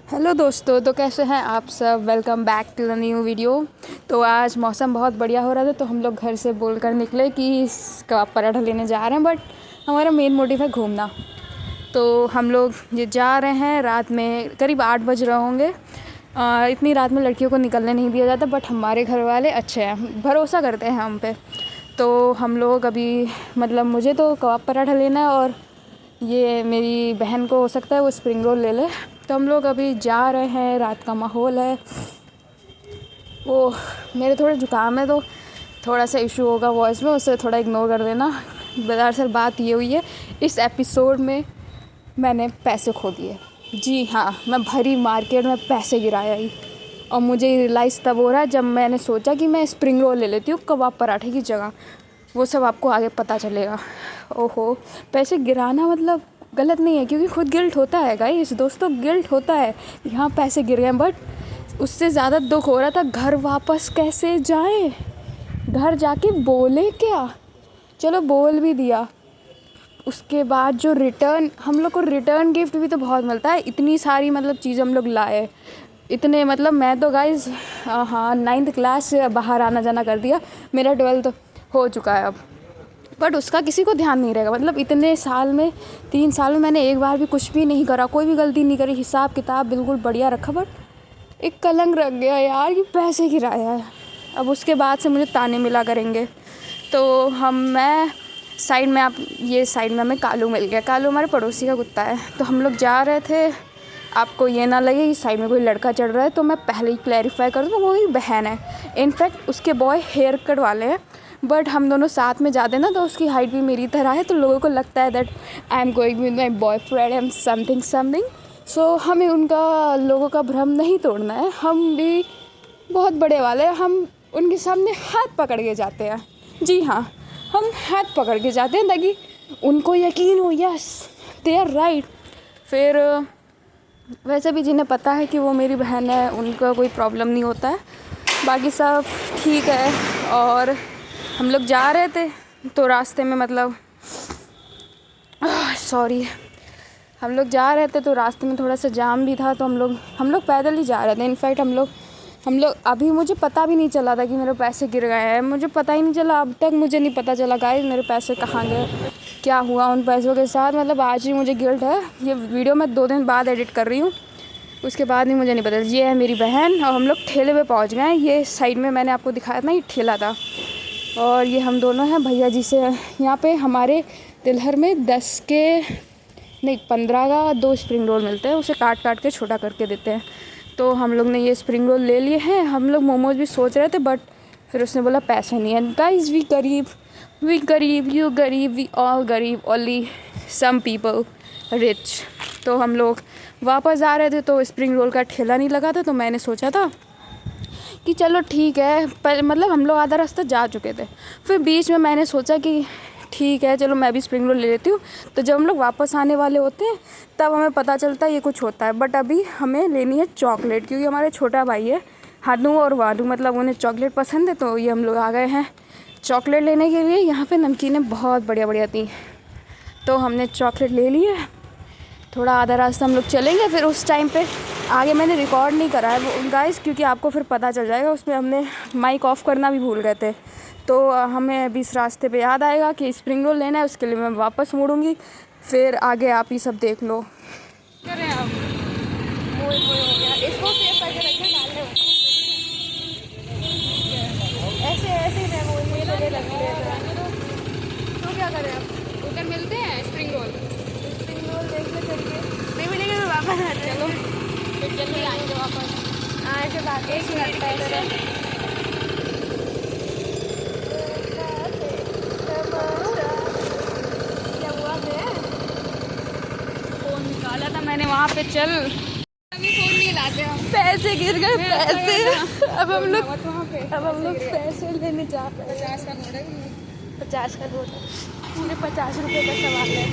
Hello दोस्तों, तो कैसे हैं आप सब। Welcome back to the new video. तो आज मौसम बहुत बढ़िया हो रहा था तो हम लोग घर से बोलकर निकले कि कबाब पराठा लेने जा रहे हैं, बट हमारा मेन मोटिव है घूमना। तो हम लोग ये जा रहे हैं, रात में करीब 8 बज रहे होंगे। इतनी रात में लड़कियों को निकलने नहीं दिया जाता, बट हमारे घर वाले अच्छे हैं, भरोसा करते हैं हम पे। तो हम लोग अभी मुझे तो कबाब पराठा लेना है और ये मेरी बहन को हो सकता है वो स्प्रिंग रोल ले ले। तो हम लोग अभी जा रहे हैं, रात का माहौल है। वो मेरे थोड़े जुकाम है तो थोड़ा सा इशू होगा वॉइस में, उसे थोड़ा इग्नोर कर देना। दरअसल बात ये हुई है, इस एपिसोड में मैंने पैसे खो दिए। जी हाँ, मैं भरी मार्केट में पैसे गिराया ही। और मुझे रियलाइज़ तब हो रहा है जब मैंने सोचा कि मैं स्प्रिंग रोल ले लेती हूँ कबाब पराठे की जगह। वो सब आपको आगे पता चलेगा। ओहो, पैसे गिराना गलत नहीं है, क्योंकि खुद गिल्ट होता है गाइस, दोस्तों गिल्ट होता है। यहाँ पैसे गिर गए, बट उससे ज़्यादा दुख हो रहा था घर वापस कैसे जाएं। घर जाके बोले क्या, चलो बोल भी दिया। उसके बाद जो रिटर्न, हम लोग को रिटर्न गिफ्ट भी तो बहुत मिलता है। इतनी सारी चीज़ हम लोग लाए, इतने मैं तो गाइस 9th क्लास से बाहर आना जाना कर दिया। मेरा 12th हो चुका है अब, बट उसका किसी को ध्यान नहीं रहेगा। इतने साल में 3 साल में मैंने एक बार भी कुछ भी नहीं करा, कोई भी गलती नहीं करी, हिसाब किताब बिल्कुल बढ़िया रखा, बट एक कलंक रख गया यार कि पैसे गिराया है। अब उसके बाद से मुझे ताने मिला करेंगे। तो मैं साइड में, आप ये साइड में हमें कालू मिल गया। कालू हमारे पड़ोसी का कुत्ता है। तो हम लोग जा रहे थे, आपको ये ना लगे कि साइड में कोई लड़का चढ़ रहा है, तो मैं पहले ही क्लैरिफाई कर दूँ, वो मेरी बहन है। इनफैक्ट उसके बॉय हेयर कट वाले हैं, बट हम दोनों साथ में जाते ना तो उसकी हाइट भी मेरी तरह है, तो लोगों को लगता है that I am going with my boyfriend and something. So हमें उनका, लोगों का भ्रम नहीं तोड़ना है। हम भी बहुत बड़े वाले हैं, हम उनके सामने हाथ पकड़ के जाते हैं। जी हाँ, हम हाथ पकड़ के जाते हैं ताकि उनको यकीन हो, यस दे आर राइट। फिर वैसे भी जिन्हें पता है कि वो मेरी बहन है उनका कोई प्रॉब्लम नहीं होता है, बाकी सब ठीक है। और हम लोग जा रहे थे तो रास्ते में सॉरी, हम लोग जा रहे थे तो रास्ते में थोड़ा सा जाम भी था, तो हम लोग पैदल ही जा रहे थे। इनफैक्ट हम लोग अभी मुझे पता भी नहीं चला था कि मेरे पैसे गिर गए हैं। मुझे पता ही नहीं चला, अब तक मुझे नहीं पता चला गाइस मेरे पैसे कहाँ गए, क्या हुआ उन पैसों के साथ। आज ही मुझे गिल्ट है। ये वीडियो मैं 2 दिन बाद एडिट कर रही हूँ, उसके बाद भी मुझे नहीं पता। ये है मेरी बहन और हम लोग ठेले पे पहुँच गए हैं। ये साइड में मैंने आपको दिखाया था ना, ये ठेला था। और ये हम दोनों हैं भैया जी से। यहाँ पे हमारे तिलहर में 10 के नहीं 15 का 2 स्प्रिंग रोल मिलते हैं, उसे काट काट के छोटा करके देते हैं। तो हम लोग ने ये स्प्रिंग रोल ले लिए हैं। हम लोग मोमोज भी सोच रहे थे, बट फिर उसने बोला पैसे नहीं है। गाइस वी गरीब, यू गरीब, वी ऑल गरीब, ओनली सम पीपल रिच। तो हम लोग वापस आ रहे थे तो स्प्रिंग रोल का ठेला नहीं लगा था, तो मैंने सोचा था कि चलो ठीक है। पर हम लोग आधा रास्ता जा चुके थे, फिर बीच में मैंने सोचा कि ठीक है चलो मैं भी स्प्रिंग रोल ले लेती हूँ। तो जब हम लोग वापस आने वाले होते हैं तब हमें पता चलता है ये कुछ होता है। बट अभी हमें लेनी है चॉकलेट, क्योंकि हमारे छोटा भाई है हानू और वानू, उन्हें चॉकलेट पसंद है। तो ये हम लोग आ गए हैं चॉकलेट लेने के लिए। यहाँ पे नमकीनें बहुत बढ़िया बढ़िया थी, तो हमने चॉकलेट ले ली है। थोड़ा आधा रास्ता हम लोग चलेंगे, फिर उस टाइम पे आगे मैंने रिकॉर्ड नहीं करा है वो गाइस, क्योंकि आपको फिर पता चल जाएगा। उसमें हमने माइक ऑफ करना भी भूल गए थे। तो हमें अभी इस रास्ते पे याद आएगा कि स्प्रिंग रोल लेना है, उसके लिए मैं वापस मुड़ूंगी। फिर आगे आप ही सब देख लो। करें आप हो गया, इसको सेव करके रखें, डाल दो ऐसे मैं वो ये लग तो क्या करें आप, उधर मिलते हैं स्प्रिंग रोल देख ले करके नहीं मिलेंगे तो वापस आ चलो, फिर जल्दी आएंगे वापस। ऐसे बात 1 मिनट पहले निकाला था मैंने वहाँ पे। चल अभी फोन नहीं लाते हम, पैसे गिर गए पैसे। अब हम लोग पैसे लेने जा रहे हैं। 50 का नोट है, 50 का नोट है, पूरे 50 रुपये का सवाल है।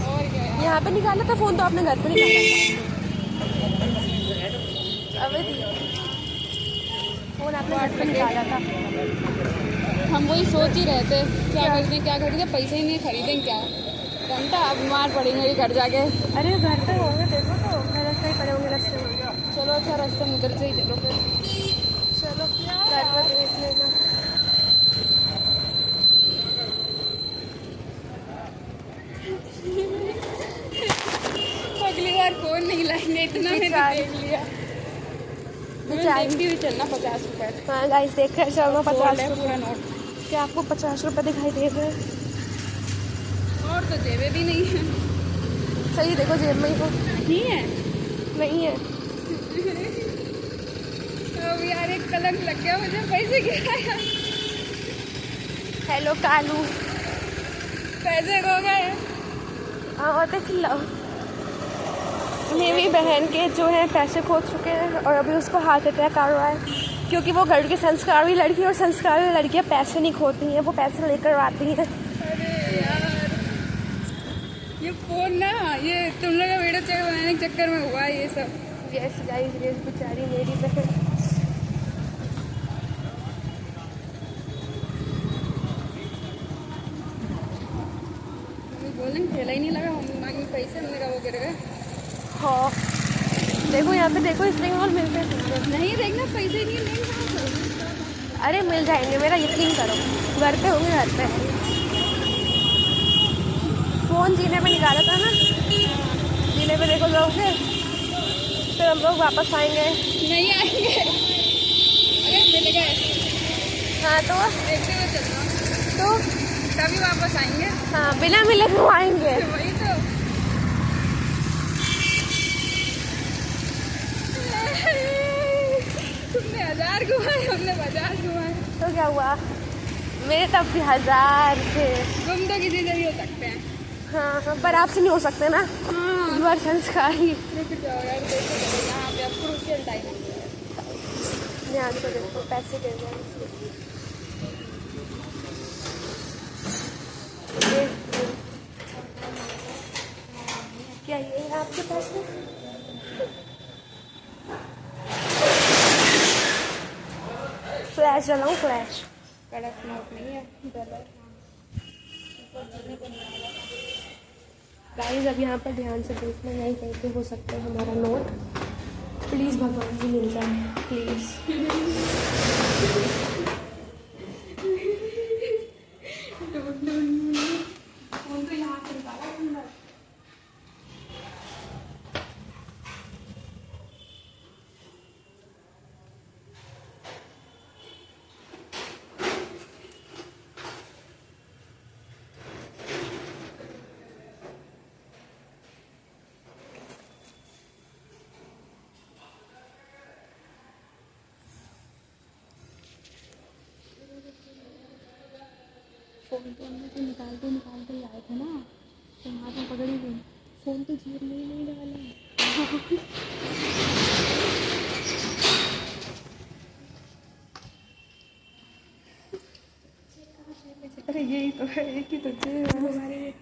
और क्या यहाँ पे निकाला था फ़ोन, तो आपने घर पे निकाला था। अबे फ़ोन आपने घर पे निकाला था। हम वही सोच ही रहे थे क्या खरीदें, पैसे ही नहीं खरीदें क्या, घंटा बीमार पड़ेंगे घर जाके। अरे घर पे होंगे, देखो तो घर कहीं पड़े होंगे रास्ते में। रास्ता उधर से ही चलो फिर। चलो घर पर देख लेना। अगली बार फोन नहीं लाएंगे, इतना मैंने देख लिया। देखती हुई चलना 50 रुपये। हाँ गाइस देख कर चलना 50 पूरा रुपये। नोट। क्या आपको 50 रुपये दिखाई दे रहे हैं? और तो जेबें भी नहीं है। सही देखो जेब में ही हो। नहीं है, नहीं है। अब यार एक कलंक लग गया मुझे, पैसे गिराया। हेलो कालू, पैसे खो गए। हाँ और देख लो, मेरी बहन के जो है पैसे खो चुके हैं और अभी उसको हार्ट अटैक आ रहा है, क्योंकि वो घर की संस्कारी लड़की है और संस्कारी लड़कियाँ पैसे नहीं खोती हैं, वो पैसे लेकर आती हैं। अरे यार ये फोन ना, ये तुम लोग का वीडियो चेक बनाने के चक्कर में हुआ ये सब। यस गाइस, ये बेचारी मेरी बहन। बोलें खेला ही नहीं लगा, हम मांगे पैसे, हमने कहा वो गिर गए। हाँ देखो यहाँ पे देखो, स्प्रिंग रोल मिलते हैं। नहीं देखना, पैसे नहीं लेंगे। अरे मिल जाएंगे, मेरा यकीन करो, घर पे होंगे, घर पे। फ़ोन जीने पे निकाला था ना, जीने पे देखो जाओगे, फिर हम लोग वापस आएंगे। नहीं आएंगे, अरे मिल गए। हाँ तो देखते हुए चलना, तो तभी वापस आएंगे। हाँ बिना मिले क्यों आएंगे? वही तो। तुमने 1000 घुमाए, हमने 50 घुमाए। तो क्या हुआ, मेरे तब भी 1000 थे। तुम तो किसी से भी हो सकते हैं। हाँ हाँ, पर आपसे नहीं हो सकते ना, हाँ। यू आर संस्कारी। रुक जाओ यार, देखो चलो, यहाँ पे अब क्रूशियल टाइम है। ध्यान से देखो, पैसे दे जाए। क्या ये है आपके पैसे? फ्लैश जलाऊं? फ्लैश कड़क नोट नहीं है, डॉलर। गाइस अब यहाँ पर ध्यान से देखना, यहीं कहीं पे हो सकता है हमारा नोट। प्लीज़ भगवान जी मिल जाए, प्लीज़। फ़ोन तो हमने तो निकालते ही आए थे ना, तो हाथ में पकड़ ही गई। फ़ोन तो जेब में ही नहीं डाला। अरे यही तो है, एक ही तो जेब है हमारे।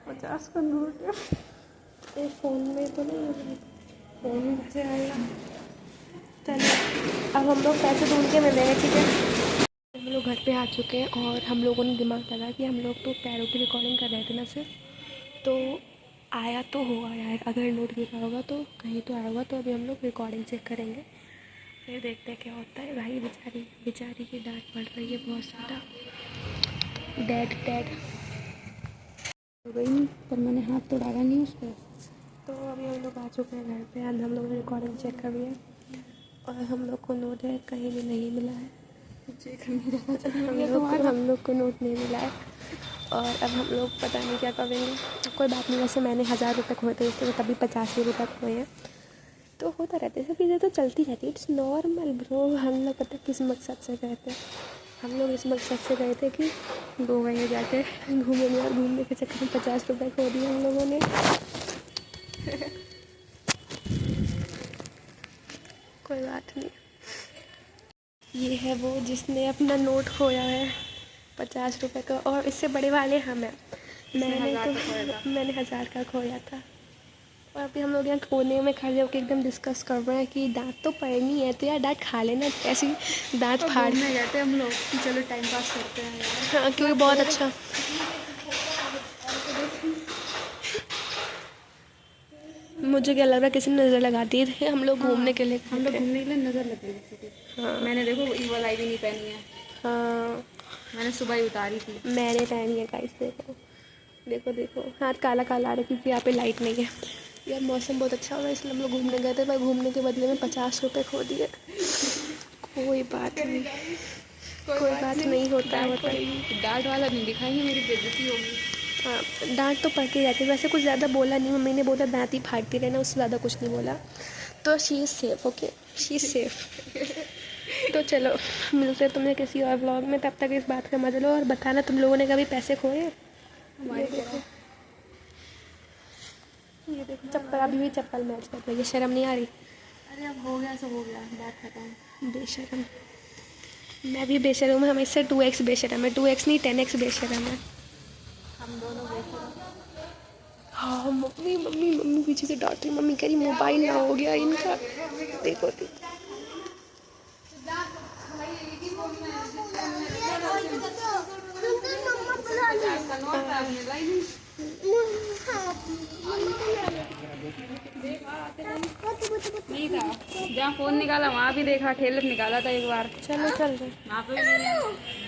50 का नोट है। फ़ोन में तो नहीं है, फ़ोन में कैसे आएगा? चलिए अब हम लोग पैसे ढूंढ के मिलेंगे, ठीक है। हम लोग घर पे आ चुके हैं और हम लोगों ने दिमाग लगा कि हम लोग तो पैरों की रिकॉर्डिंग कर रहे थे ना सिर्फ, तो आया तो होगा यार, अगर नोट गिरा होगा तो कहीं तो आया होगा, तो अभी हम लोग रिकॉर्डिंग चेक करेंगे, फिर देखते हैं क्या होता है। भाई बेचारी की डांट पड़ रही है बहुत ज़्यादा। डैड हो गई, पर मैंने हाथ तो डाला नहीं उस पर। तो अभी हम लोग आ चुके हैं घर पे, आज हम लोग ने रिकॉर्डिंग चेक कर लिया और हम लोग को नोट है कहीं भी नहीं मिला है। हम लोग को नोट नहीं मिला है और अब हम लोग पता नहीं क्या करेंगे। कोई बात नहीं, वैसे मैंने 1000 रुपये खोए थे इसलिए तभी 85 रुपये खोए हैं, तो होता रहता है, सब चीज़ें तो चलती रहती है, इट्स नॉर्मल ब्रो। हम लोग पता किस मकसद से गए थे, हम लोग इस मकसद से गए थे कि गोवा में जाके घूमेंगे, और घूमने के चक्कर में 50 रुपये खो दिए हम लोगों ने। कोई बात नहीं, ये है वो जिसने अपना नोट खोया है 50 रुपये का, और इससे बड़े वाले हम हैं। मैंने 1000 का खोया था। और अभी हम लोग यहाँ कोने में खड़े होकर एकदम डिस्कस कर रहे हैं कि दांत तो पड़नी है, तो यार दांत खा लेना, ऐसी दांत फाड़ में गए थे हम लोग कि चलो टाइम पास करते हैं यार। हाँ, क्योंकि बहुत अच्छा। मुझे क्या लग रहा है किसी ने नज़र लगा दी थी, हम लोग घूमने के लिए हम लोग घूमने के लिए नज़र लग गई किसी की। हाँ मैंने देखो ईवल आई भी नहीं पहनी है, हाँ मैंने सुबह ही उतारी थी। मैंने पहनी है गाइस, देखो देखो देखो हाथ काला काला आ रहा है क्योंकि यहाँ पे लाइट नहीं है। यार मौसम बहुत अच्छा हो रहा है इसलिए हम लोग घूमने गए थे, पर घूमने के बदले में 50 रुपये खो दिए। कोई बात नहीं, कोई बात नहीं, होता है होता है। डांट वाला नहीं दिखाएंगे, मेरी बेइज्जती होगी। हाँ डांट तो पड़ती रहती है, वैसे कुछ ज़्यादा बोला नहीं, मम्मी ने बोला दांत ही फाड़ती रहना, उससे ज़्यादा कुछ नहीं बोला। तो she is safe, okay she is safe. तो चलो मिलते हैं तुम्हें किसी और व्लॉग में, तब तक इस बात का मजा लो और बताना तुम लोगों ने कभी पैसे खोए। ये देखो, ये देखो चप्पल, अभी भी चप्पल मैच कर रही है, शर्म नहीं आ रही? अरे अब हो गया, सब हो गया, बात खत्म। बेशरम, मैं भी बेशरम हूँ, हम इससे 2x बेशरम है, 2x नहीं 10x बेशरम है। हम दोनों बेशरम। हाँ मम्मी मम्मी मम्मी पीछे से डांट रही, मम्मी कह रही मोबाइल ना हो गया इनका। देखो देखो नहीं था, जहाँ फ़ोन निकाला वहाँ भी देखा, ठेले निकाला था एक बार, चलो चल रहे। वहाँ पे भी नहीं है।